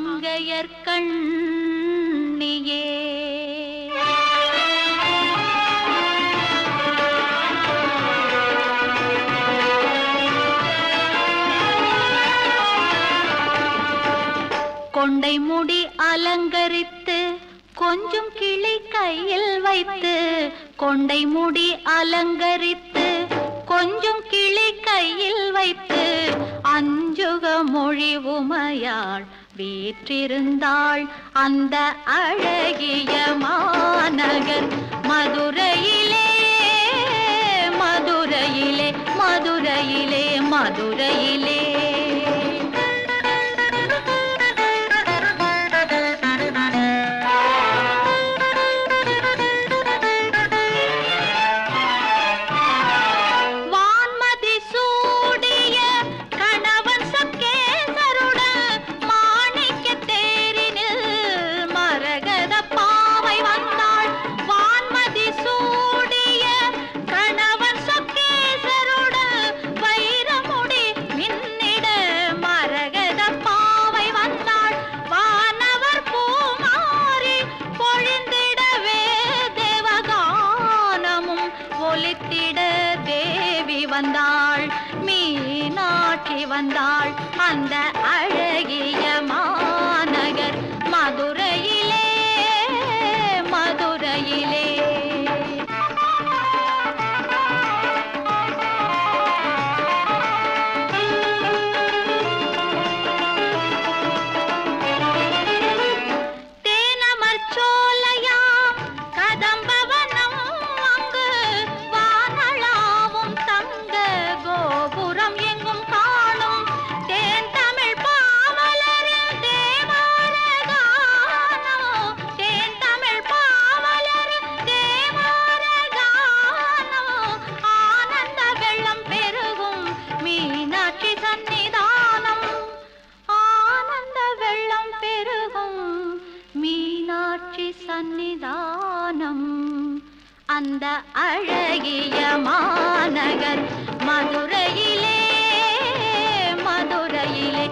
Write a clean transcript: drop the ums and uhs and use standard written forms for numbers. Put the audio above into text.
மங்கையர்கண்ணியே கொண்டை முடி அலங்கரித்து கொஞ்சம் கிளி கையில் வைத்து கொண்டை முடி அலங்கரித்து கொஞ்சம் கிளி கையில் வைத்து அஞ்சுக மொழி உமையாள் வீற்றிருந்தாள் அந்த அழகிய மாநகர் மதுரையிலே மதுரையிலே மதுரையிலே மதுரையிலே தேவி வந்தாள் மீனாட்சி வந்தாள் அந்த அழகிய மாநகர் மதுரையிலே மதுரையிலே சந்நிதானம் அந்த அழகிய மாநகர் மதுரையிலே மதுரையிலே